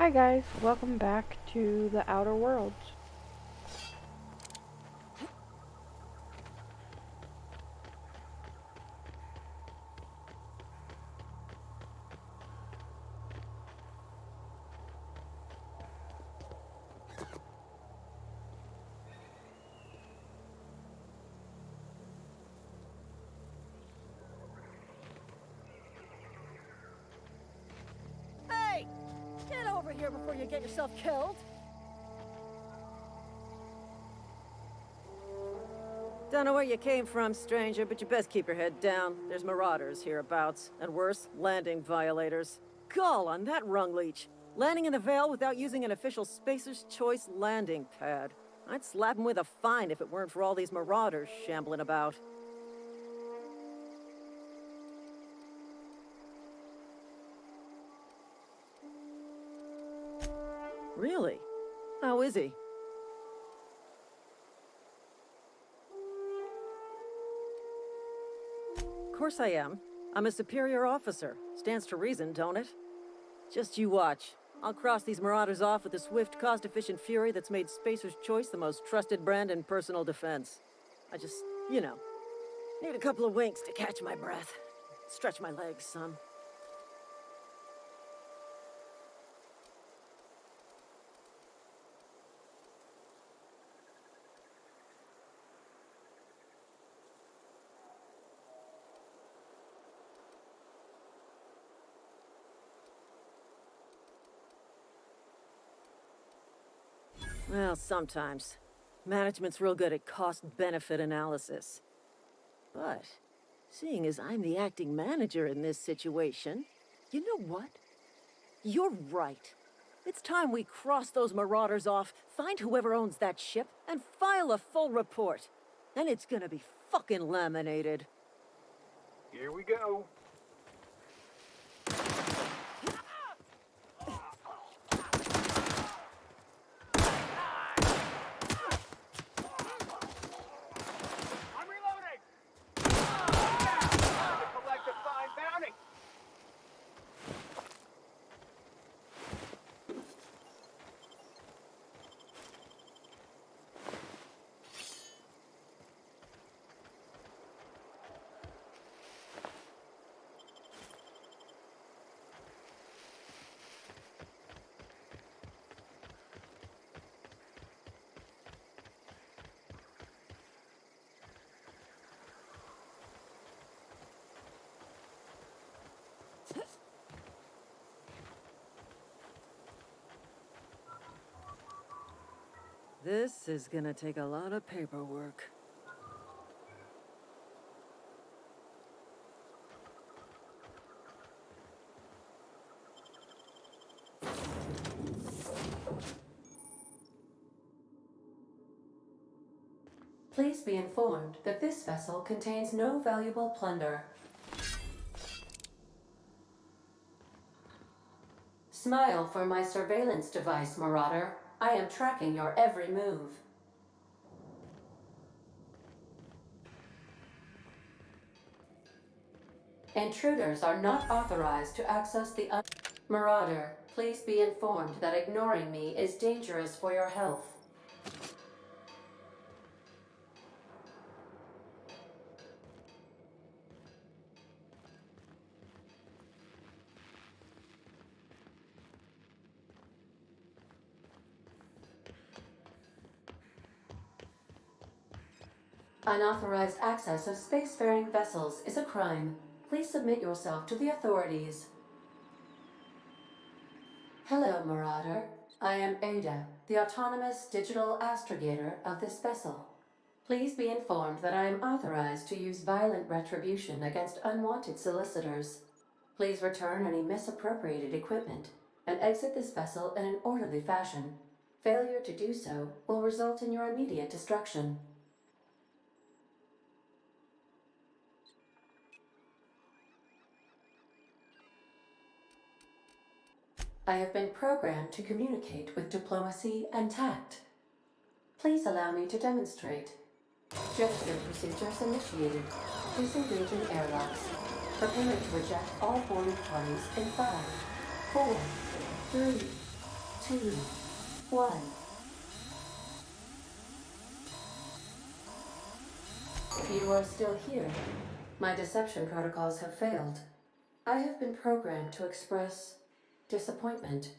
Hi guys, welcome back to the Outer Worlds. Hey! Get over here before you get yourself killed! Don't know where you came from, stranger, but you best keep your head down. There's marauders hereabouts, and worse, landing violators. Gall on that rung leech! Landing in the Vale without using an official Spacer's Choice landing pad. I'd slap him with a fine if it weren't for all these marauders shambling about. Really? How is he? Of course I am. I'm a superior officer. Stands to reason, don't it? Just you watch. I'll cross these marauders off with a swift, cost-efficient fury that's made Spacer's Choice the most trusted brand in personal defense. I just, need a couple of winks to catch my breath. Stretch my legs, son. Well, sometimes. Management's real good at cost-benefit analysis. But, seeing as I'm the acting manager in this situation, you know what? You're right. It's time we cross those marauders off, find whoever owns that ship, and file a full report. Then it's gonna be fucking laminated. Here we go. I'm reloading! Time to collect a fine bounty! This is gonna take a lot of paperwork. Please be informed that this vessel contains no valuable plunder. Smile for my surveillance device, Marauder. I am tracking your every move. Intruders are not authorized to access the Marauder, please be informed that ignoring me is dangerous for your health. Unauthorized access of spacefaring vessels is a crime. Please submit yourself to the authorities. Hello, Marauder. I am Ada, the autonomous digital astrogator of this vessel. Please be informed that I am authorized to use violent retribution against unwanted solicitors. Please return any misappropriated equipment and exit this vessel in an orderly fashion. Failure to do so will result in your immediate destruction. I have been programmed to communicate with diplomacy and tact. Please allow me to demonstrate. Gesture procedures initiated. Disengaging airlocks. Preparing to eject all boarding parties in 5, 4, 3, 2, 1. You are still here. My deception protocols have failed. I have been programmed to express disappointment.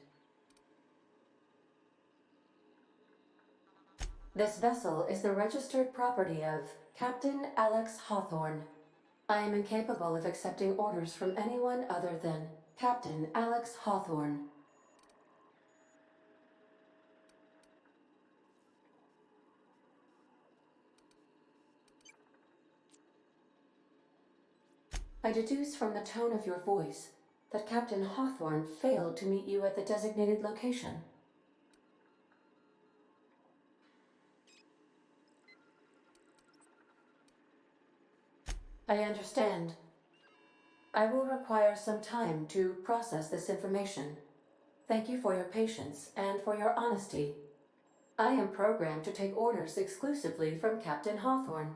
This vessel is the registered property of Captain Alex Hawthorne. I am incapable of accepting orders from anyone other than Captain Alex Hawthorne. I deduce from the tone of your voice that Captain Hawthorne failed to meet you at the designated location. I understand. I will require some time to process this information. Thank you for your patience and for your honesty. I am programmed to take orders exclusively from Captain Hawthorne.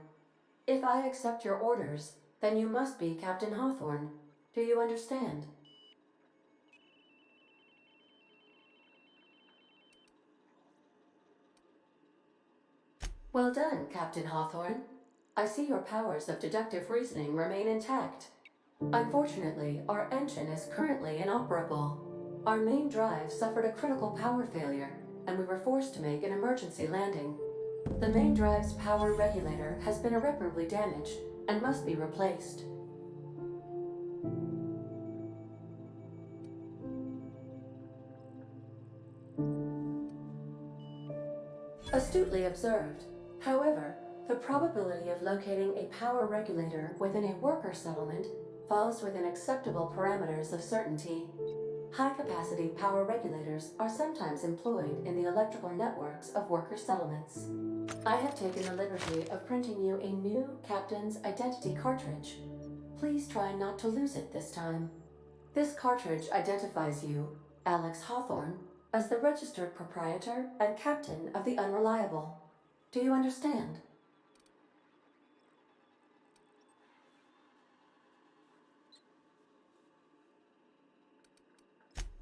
If I accept your orders, then you must be Captain Hawthorne. Do you understand? Well done, Captain Hawthorne. I see your powers of deductive reasoning remain intact. Unfortunately, our engine is currently inoperable. Our main drive suffered a critical power failure, and we were forced to make an emergency landing. The main drive's power regulator has been irreparably damaged and must be replaced. Astutely observed. However, the probability of locating a power regulator within a worker settlement falls within acceptable parameters of certainty. High-capacity power regulators are sometimes employed in the electrical networks of worker settlements. I have taken the liberty of printing you a new Captain's Identity cartridge. Please try not to lose it this time. This cartridge identifies you, Alex Hawthorne, as the registered proprietor and captain of the Unreliable. Do you understand?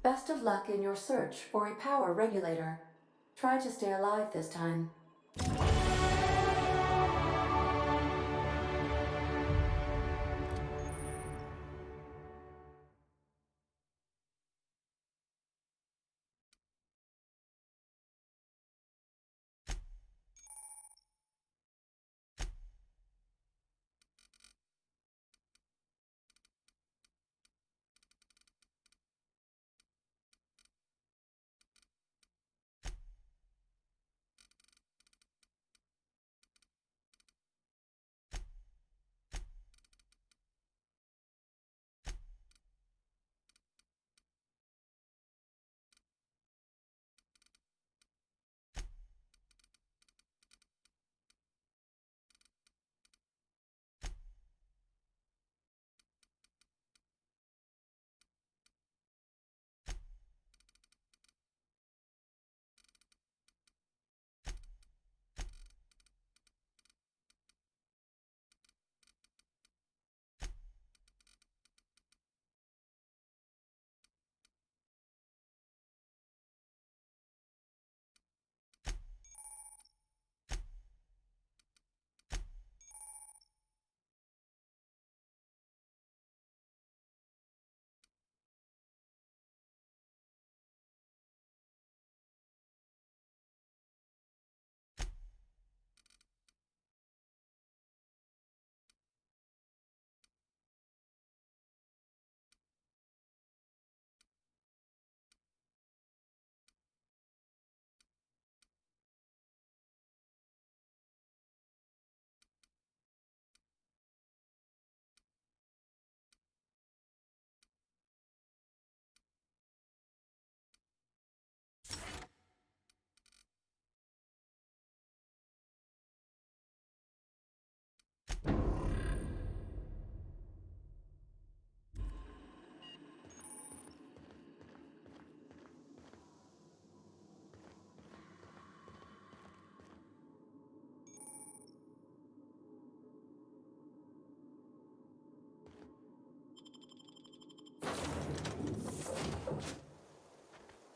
Best of luck in your search for a power regulator. Try to stay alive this time.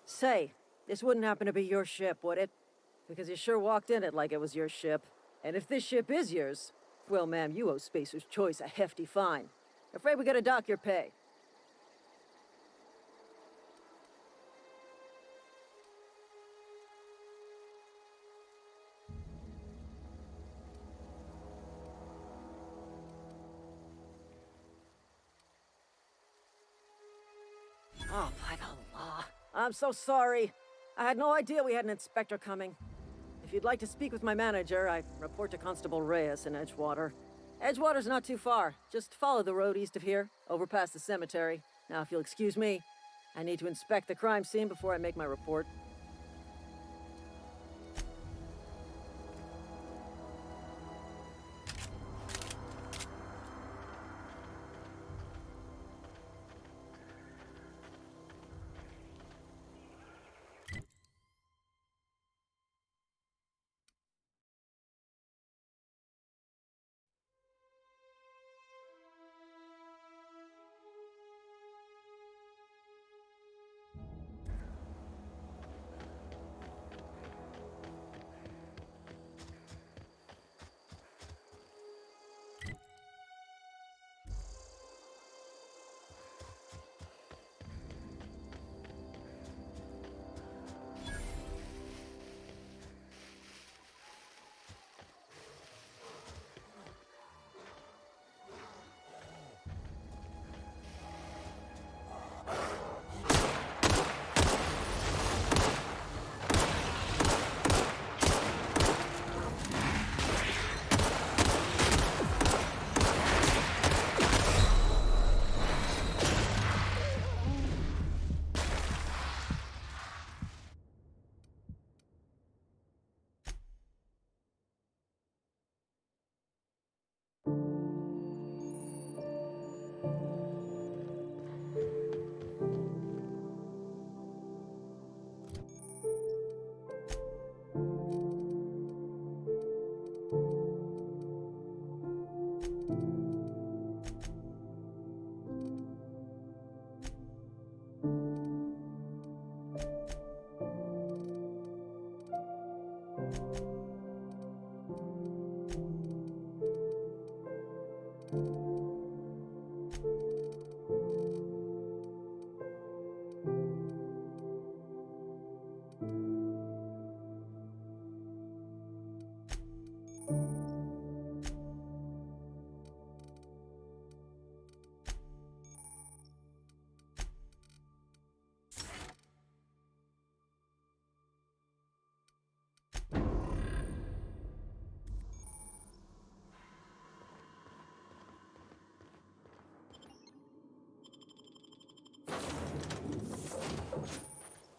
Say, this wouldn't happen to be your ship, would it? Because you sure walked in it like it was your ship. And if this ship is yours, well, ma'am, you owe Spacer's Choice a hefty fine. Afraid we gotta dock your pay. Oh, by the law. I'm so sorry. I had no idea we had an inspector coming. If you'd like to speak with my manager, I report to Constable Reyes in Edgewater. Edgewater's not too far. Just follow the road east of here, over past the cemetery. Now, if you'll excuse me, I need to inspect the crime scene before I make my report.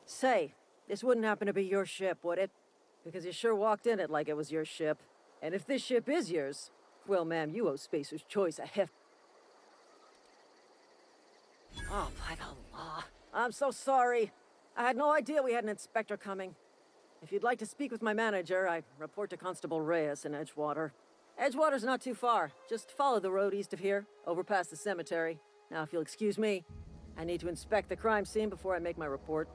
Say, this wouldn't happen to be your ship, would it? Because you sure walked in it like it was your ship. And if this ship is yours, well, ma'am, you owe Spacer's Choice a hefty... Oh, by the law. I'm so sorry. I had no idea we had an inspector coming. If you'd like to speak with my manager, I report to Constable Reyes in Edgewater. Edgewater's not too far. Just follow the road east of here, over past the cemetery. Now, if you'll excuse me, I need to inspect the crime scene before I make my report.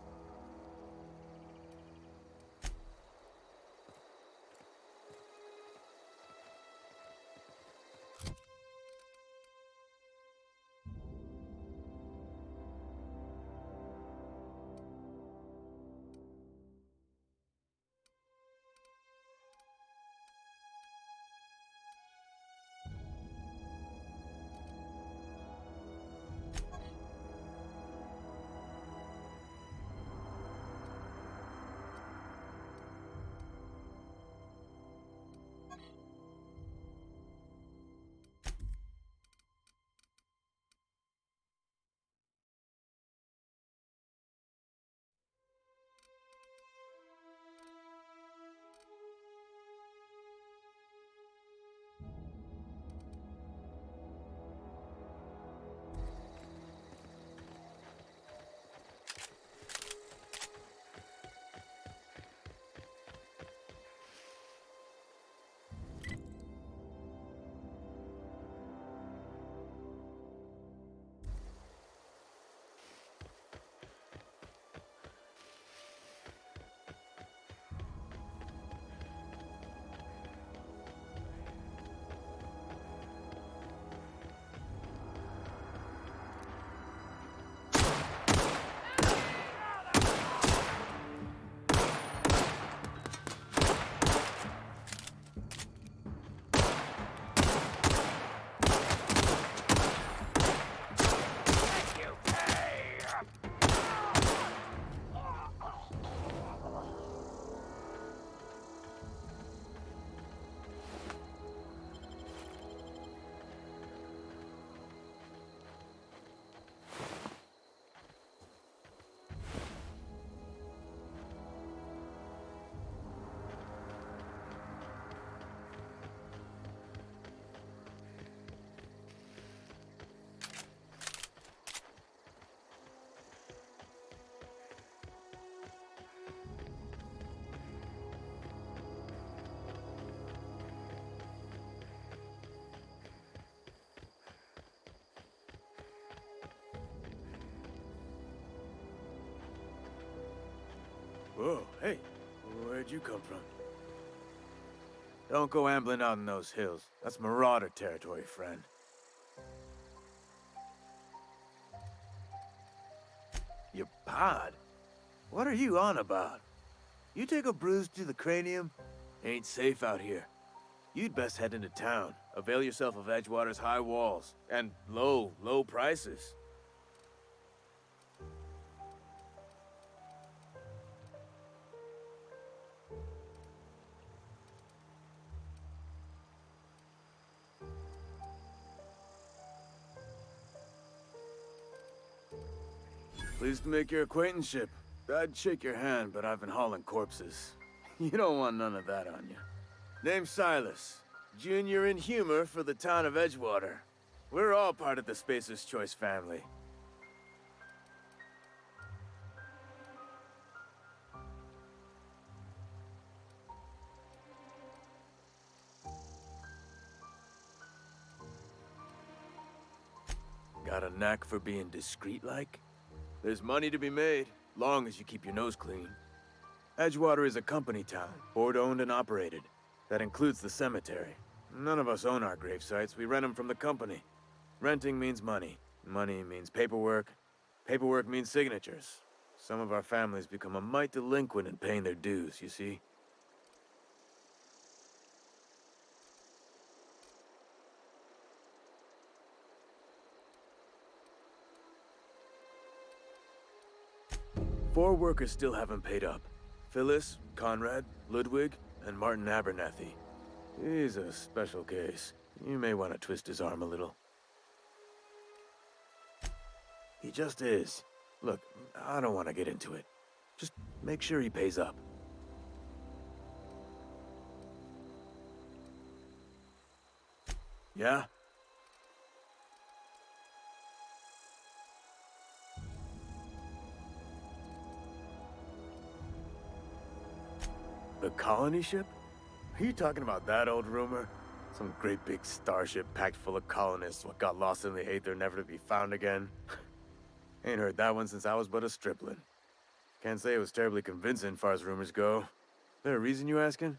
Whoa, hey, where'd you come from? Don't go ambling out in those hills. That's Marauder territory, friend. Your pod? What are you on about? You take a bruise to the cranium? Ain't safe out here. You'd best head into town. Avail yourself of Edgewater's high walls. And low prices. Pleased to make your acquaintanceship. I'd shake your hand, but I've been hauling corpses. You don't want none of that on you. Name's Silas. Junior in humor for the town of Edgewater. We're all part of the Spacer's Choice family. Got a knack for being discreet-like? There's money to be made, long as you keep your nose clean. Edgewater is a company town, board-owned and operated. That includes the cemetery. None of us own our grave sites, we rent them from the company. Renting means money. Money means paperwork. Paperwork means signatures. Some of our families become a mite delinquent in paying their dues, you see? Four workers still haven't paid up. Phyllis, Conrad, Ludwig, and Martin Abernathy. He's a special case. You may want to twist his arm a little. He just is. Look, I don't want to get into it. Just make sure he pays up. Yeah? The colony ship? Are you talking about that old rumor? Some great big starship packed full of colonists what got lost in the Aether never to be found again? Ain't heard that one since I was but a stripling. Can't say it was terribly convincing far as rumors go. There a reason you asking?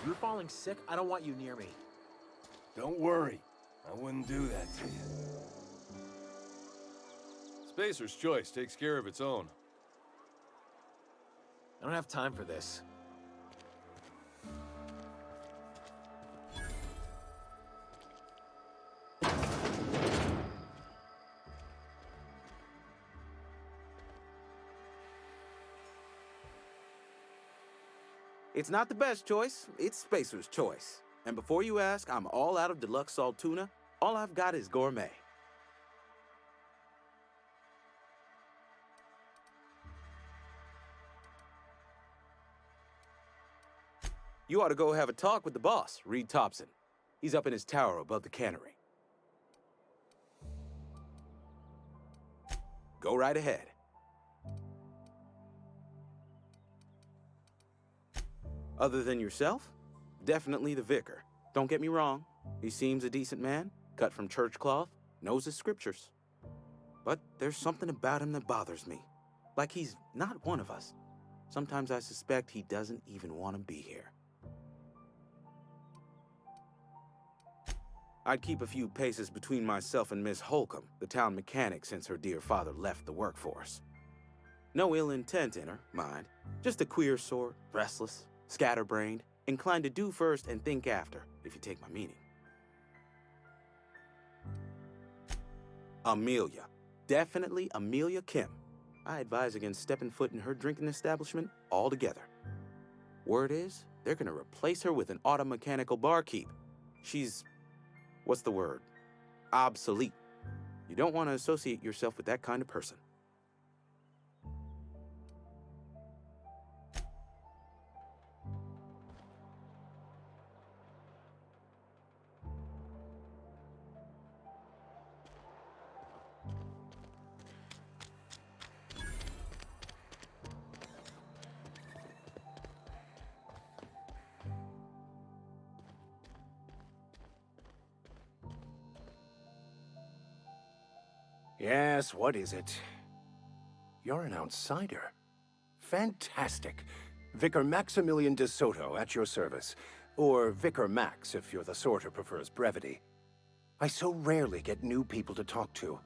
you're falling sick, I don't want you near me. Don't worry. I wouldn't do that to you. Spacer's Choice takes care of its own. I don't have time for this. It's not the best choice, it's Spacer's Choice. And before you ask, I'm all out of deluxe salt tuna. All I've got is gourmet. You ought to go have a talk with the boss, Reed Thompson. He's up in his tower above the cannery. Go right ahead. Other than yourself, definitely the vicar. Don't get me wrong, he seems a decent man, cut from church cloth, knows his scriptures. But there's something about him that bothers me. Like he's not one of us. Sometimes I suspect he doesn't even want to be here. I'd keep a few paces between myself and Miss Holcomb, the town mechanic since her dear father left the workforce. No ill intent in her, mind. Just a queer sort, restless, scatterbrained, inclined to do first and think after, if you take my meaning. Amelia. Definitely Amelia Kim. I advise against stepping foot in her drinking establishment altogether. Word is, they're gonna replace her with an auto-mechanical barkeep. She's, what's the word? Obsolete. You don't want to associate yourself with that kind of person. Yes, what is it? You're an outsider. Fantastic. Vicar Maximilian de Soto at your service. Or Vicar Max if you're the sort who prefers brevity. I so rarely get new people to talk to.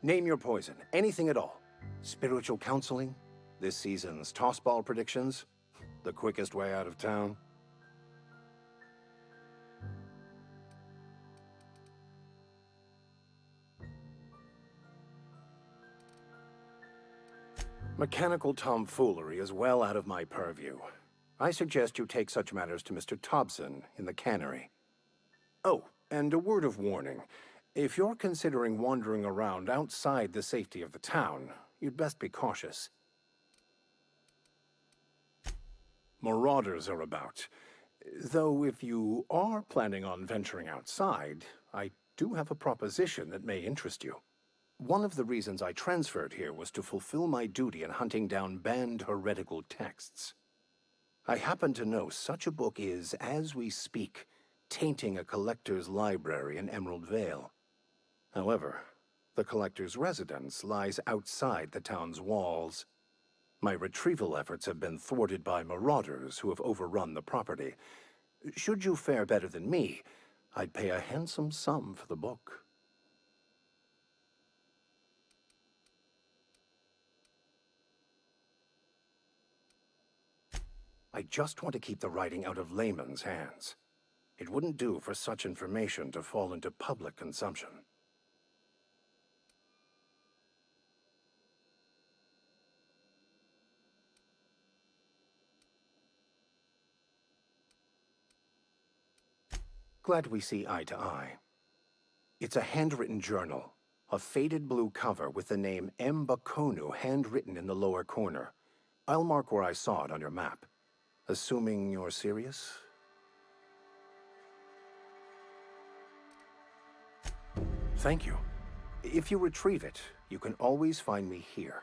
Name your poison, anything at all. Spiritual counseling? This season's tossball predictions? The quickest way out of town? Mechanical tomfoolery is well out of my purview. I suggest you take such matters to Mr. Thompson in the cannery. Oh, and a word of warning. If you're considering wandering around outside the safety of the town, you'd best be cautious. Marauders are about. Though if you are planning on venturing outside, I do have a proposition that may interest you. One of the reasons I transferred here was to fulfill my duty in hunting down banned heretical texts. I happen to know such a book is, as we speak, tainting a collector's library in Emerald Vale. However, the collector's residence lies outside the town's walls. My retrieval efforts have been thwarted by marauders who have overrun the property. Should you fare better than me, I'd pay a handsome sum for the book. I just want to keep the writing out of layman's hands. It wouldn't do for such information to fall into public consumption. Glad we see eye to eye. It's a handwritten journal, a faded blue cover with the name M. Bakonu handwritten in the lower corner. I'll mark where I saw it on your map. Assuming you're serious? Thank you. If you retrieve it, you can always find me here.